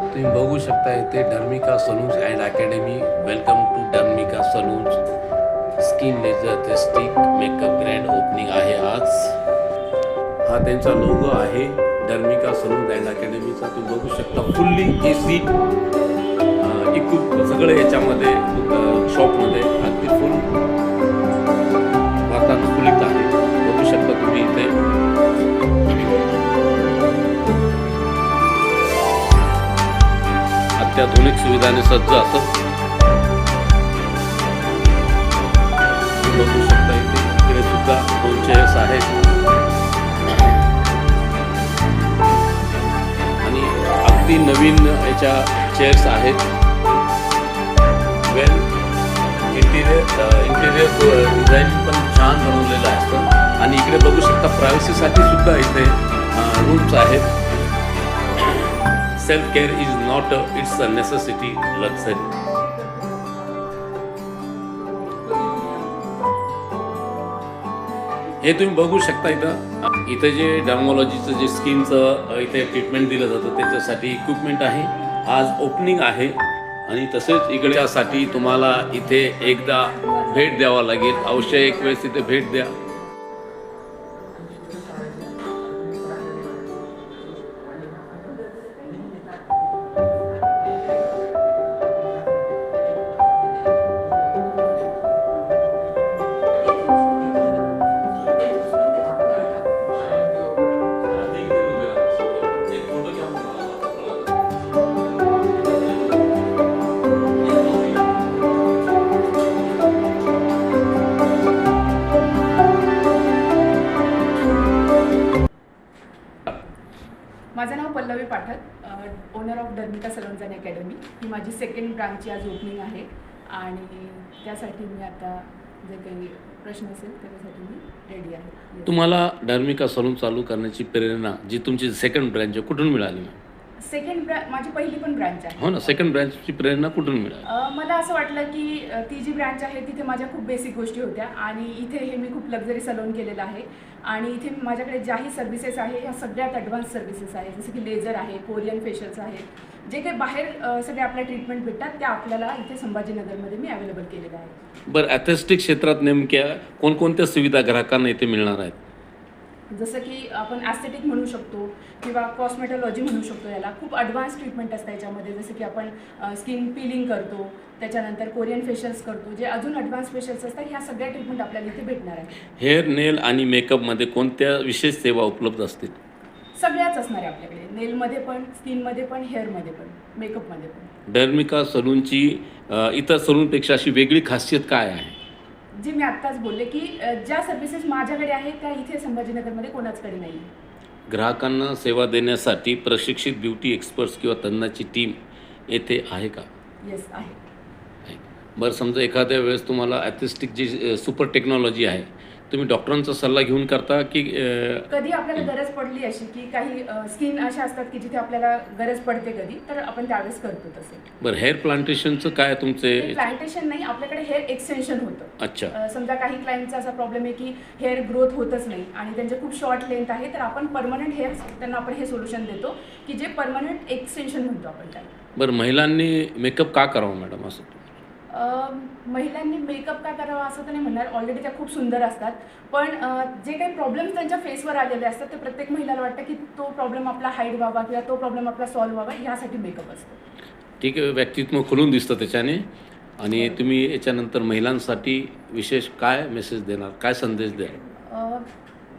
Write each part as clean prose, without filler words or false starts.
तुम्ही बघू शकता इथे Dharmika salons and academy. Welcome to Dharmika salons. Skin laser aesthetic makeup grand opening आहे आज. हा त्यांचा लोगो आहे धर्मिका सलून्स अँड अकॅडमीचा. तुम्ही बघू शकता फुल्ली AC इक्विप सगळं याच्यामध्ये शॉपमध्ये अगदी फुल वातानुकूलित आहे. बघू शकता तुम्ही इथे अत्याधुनिक सुविधाने सज्ज असं बघू शकता. इकडे सुद्धा 2 चेअर्स आहेत आणि अगदी नवीन याच्या चेअर्स आहेत. वेल इंटिरियर डिझाईन पण छान बनवलेलं आहे. आणि इकडे बघू शकता प्रायव्हसीसाठी सुद्धा इथे रूम्स आहेत. Self care is not it's a necessity, luxury. हे तुम्ही बघू शकता इथं जे डर्मोलॉजीचं जे स्किनचं इथे ट्रीटमेंट दिलं जातं त्याच्यासाठी इक्विपमेंट आहे. आज ओपनिंग आहे आणि तसेच इकडे त्यासाठी तुम्हाला इथे एकदा भेट द्यावा लागेल. अवश्य एक वेळेस इथे भेट द्या. माझं नाव Pallavi Pathak, owner of Dharmika salons and academy. ही माझी सेकंड ब्रांचची आज ओपनिंग आहे आणि त्यासाठी मी आता जे काही प्रश्न असेल त्याच्यासाठी मी रेडी आहे. तुम्हाला धर्मिका सलून चालू करण्याची प्रेरणा जी तुमची सेकंड ब्रँच आहे कुठून मिळाली? सेकंड माझी पहिली पण ब्रांच आहे. हो ना, सेकंड ब्रँचची प्रेरणा कुठून मिळाली? मला असं वाटलं की ती जी ब्रांच आहे तिथे माझ्या खूप बेसिक गोष्टी होत्या आणि इथे हे मी खूप लक्झरी सलून केलेलं आहे आणि इथे माझ्याकडे ज्याही सर्व्हिसेस आहे ह्या सगळ्यात ॲडव्हान्स सर्व्हिसेस आहे. जसं की लेझर आहे, कोरियन फेशियल्स आहे, जे काही बाहेर सगळे आपल्या ट्रीटमेंट भेटतात त्या आपल्याला इथे संभाजीनगरमध्ये मी अवेलेबल केलेलं आहे. बरं, ॲथेस्टिक क्षेत्रात नेमक्या कोणकोणत्या सुविधा ग्राहकांना इथे मिळणार आहेत? जसं की आपण ॲस्थेटिक म्हणू शकतो किंवा कॉस्मेटॉलॉजी म्हणू शकतो. याला खूप ॲडव्हान्स ट्रीटमेंट असतं याच्यामध्ये. जसं की आपण स्किन पिलिंग करतो, त्याच्यानंतर कोरियन फेशियल्स करतो, जे अजून ॲडव्हान्स फेशियल्स असतात. ह्या सगळ्या ट्रीटमेंट आपल्याला इथे भेटणार आहे. हेअर, नेल आणि मेकअपमध्ये कोणत्या विशेष सेवा उपलब्ध असतील? सगळ्याच असणार आहे आपल्याकडे. नेलमध्ये पण, स्किनमध्ये पण, हेअरमध्ये पण, मेकअपमध्ये पण. धर्मिका सलूनची इतर सलूनपेक्षा अशी वेगळी खासियत काय आहे? जी मी आत्ताच बोलले की ज्या सर्व्हिसेस माझ्याकडे आहेत त्या इथे संभाजीनगरमध्ये कोणाचकडे नाही आहे. ग्राहकांना सेवा देण्यासाठी प्रशिक्षित ब्युटी एक्सपर्ट्स किंवा तज्ञाची टीम येथे आहे का? येस, आहे. बरं, समजा एखाद्या वेळेस तुम्हाला ॲथेस्टिक जी सुपर टेक्नॉलॉजी आहे तुम्ही डॉक्टरांचा सल्ला घेऊन करता की कधी आपल्याला गरज पडली अशी की काही स्किन अशा असतात की जिथे आपल्याला गरज पडते कधी, तर आपण त्यावेळेस करतो तसे. बरं, हेअर प्लांटेशनचं काय तुमचे? प्लांटेशन नाही, आपल्याकडे हेअर एक्सटेन्शन होतं. अच्छा. समजा काही क्लायंटचा असा प्रॉब्लेम आहे की हेअर ग्रोथ होतच नाही आणि त्यांचे खूप शॉर्ट लेंथ आहे, तर आपण परमनंट हेअर त्यांना आपण हे सोल्युशन देतो की जे परमनंट एक्सटेन्शन म्हणतो आपण त्याला. बरं, महिलांनी मेकअप का करावं मॅडम असं? महिलांनी मेकअप का करावा असं तर नाही म्हणणार. ऑलरेडी त्या खूप सुंदर असतात, पण जे काही प्रॉब्लेम्स त्यांच्या फेसवर आलेले असतात ते प्रत्येक महिलाला वाटतं की तो प्रॉब्लेम आपला हाईड व्हावा किंवा तो प्रॉब्लेम आपला सॉल्व्ह व्हावा, ह्यासाठी मेकअप असतो. ठीक आहे, व्यक्तित्व खुलून दिसतं त्याच्याने. आणि तुम्ही याच्यानंतर महिलांसाठी विशेष काय मेसेज देणार, काय संदेश द्याल?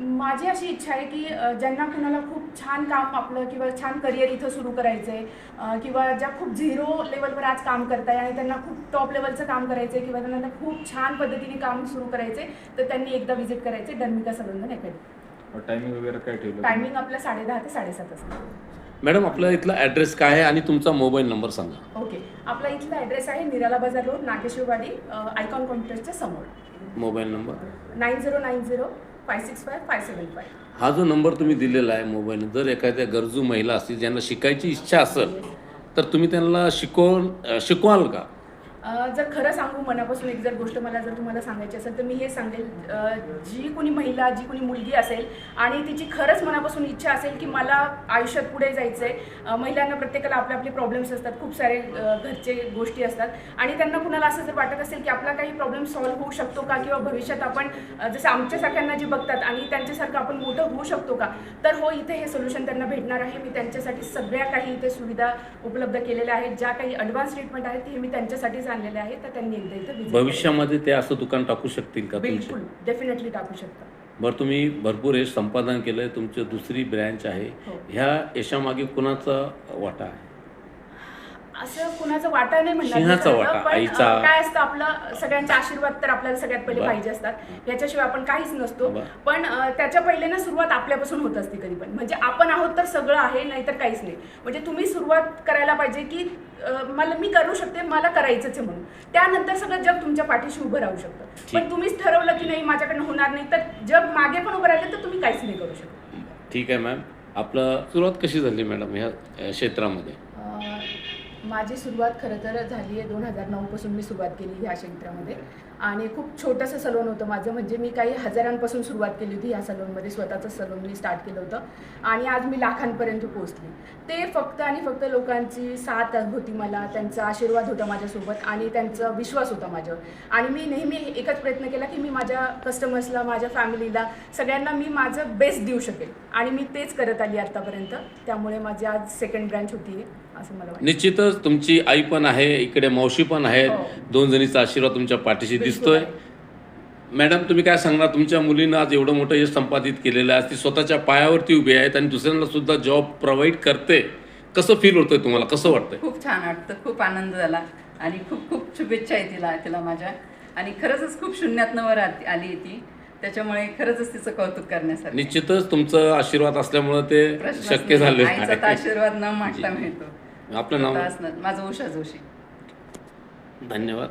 माझी अशी इच्छा आहे की ज्यांना कुणाला खूप छान काम आपलं किंवा छान करिअर इथं सुरू करायचं आहे किंवा ज्या खूप झिरो लेवलवर आज काम करत आहे आणि त्यांना खूप टॉप लेवलचं काम करायचं आहे किंवा त्यांना खूप छान पद्धतीने काम सुरू करायचं आहे, तर त्यांनी एकदा व्हिजिट करायचे धर्मिका सलून अकॅडमी. टायमिंग वगैरे काय ठेवलं? टायमिंग आपलं 10:30 ते 7:30 असतं. मॅडम, आपला इथला ॲड्रेस काय आहे आणि तुमचा मोबाईल नंबर सांगा. ओके, आपला इथला ॲड्रेस आहे निराला बाजार रोड, नागेश्वरवाडी, आयकॉन कॉम्प्लेक्सच्या समोर. Mobile number? 9090565575. हा जो नंबर तुम्ही दिलेला आहे मोबाईल, जर एखाद्या गरजू महिला असतील ज्यांना शिकायची इच्छा असेल तर तुम्ही त्यांना शिकवाल का? जर खरं सांगू मनापासून एक जर गोष्ट मला जर तुम्हाला सांगायची असेल तर मी हे सांगेल, जी कोणी महिला, जी कोणी मुलगी असेल आणि तिची खरंच मनापासून इच्छा असेल की मला आयुष्यात पुढे जायचं आहे. महिलांना प्रत्येकाला आपले आपले प्रॉब्लेम्स असतात, खूप सारे घरचे गोष्टी असतात आणि त्यांना कुणाला असं जर वाटत असेल की आपला काही प्रॉब्लेम सॉल्व्ह होऊ शकतो का, किंवा भविष्यात आपण जसं आमच्यासारख्यांना जी बघतात आणि त्यांच्यासारखं आपण मोठं होऊ शकतो का, तर हो, इथे हे सोल्युशन त्यांना भेटणार आहे. मी त्यांच्यासाठी सगळ्या काही इथे सुविधा उपलब्ध केलेल्या आहेत. ज्या काही ॲडव्हान्स ट्रीटमेंट आहेत ते मी त्यांच्यासाठीच आणलेले आहे. तर त्यांनी एकदा इथं visit भविष्यामध्ये ते असं दुकान टाकू शकतील का केलं. तुमचे? बिलकुल, डेफिनेटली टाकू शकता. बरं, तुम्ही भरपूर यश संपादन केलं आहे, तुमची दुसरी ब्रँच आहे. हो. ह्या यशामागे कुणाचा वाटा आहे? असं कुणाचा वाटा नाही म्हणणार मी सिंहाचा खरं तर, वाटा, पण आईचा. काय असतं, आपलं सगळ्यांचे आशीर्वाद तर आपल्याला सगळ्यात पहिले बरं. पाहिजे असतात. याच्याशिवाय आपण काहीच नसतो. बरं. पण त्याच्या पहिले ना सुरुवात आपल्यापासून होत असते कधी पण. म्हणजे आपण आहोत तर सगळं आहे, नाहीतर काहीच नाही. म्हणजे तुम्ही सुरुवात करायला पाहिजे की मी करू शकते, मला करायचंच आहे म्हणून. त्यानंतर सगळं जग तुमच्या पाठीशी उभं राहू शकतं. पण तुम्हीच ठरवलं की नाही माझ्याकडनं होणार नाही, तर जग मागे पण उभं राहिलं तर तुम्ही काहीच नाही करू शकत. ठीक आहे मॅम, आपलं सुरुवात कशी झाली मॅडम ह्या क्षेत्रामध्ये? माझी सुरुवात खरं तर झाली आहे 2009 पासून मी सुरुवात केली ह्या क्षेत्रामध्ये. आणि खूप छोटंसं सलून होतं माझं. म्हणजे मी काही हजारांपासून सुरुवात केली होती ह्या सलूनमध्ये. स्वतःचं सलून मी स्टार्ट केलं होतं आणि आज मी लाखांपर्यंत पोहोचली. ते फक्त आणि फक्त लोकांची साथ होती मला, त्यांचा आशीर्वाद होता माझ्यासोबत आणि त्यांचा विश्वास होता माझ्यावर. आणि मी नेहमी एकच प्रयत्न केला की मी माझ्या कस्टमर्सला, माझ्या फॅमिलीला, सगळ्यांना मी माझं बेस्ट देऊ शकेल आणि मी तेच करत आली आतापर्यंत. त्यामुळे माझी आज सेकंड ब्रँच होती असं मला वाटतं. निश्चितच तुमची आई पण आहे, इकडे मावशी पण आहेत. हो. दोन जणीचा आशीर्वाद तुमच्या पाठीशी बिलकुल दिसतोय. आहे. मॅडम, तुम्ही काय सांगणार? तुमच्या मुलीनं आज एवढं मोठं यश संपादित केलेलं आहे, ती स्वतःच्या पायावरती उभी आहेत आणि दुसऱ्यांना सुद्धा जॉब प्रोव्हाइड करते. कसं फील होतंय तुम्हाला? कसं वाटतंय? खूप छान वाटतं, खूप आनंद झाला आणि खूप खूप शुभेच्छा आहे तिला माझ्या. आणि खरंच खूप शून्यातनं वर आली ती, त्याच्यामुळे खरंच तिचं कौतुक करण्यासाठी. निश्चितच तुमचा आशीर्वाद असल्यामुळे ते प्रश्नच शक्य नाही. झाले. आईचा तर आशीर्वाद न मागता मिळतो. आपलं नाव? माझं उषा जोशी. धन्यवाद.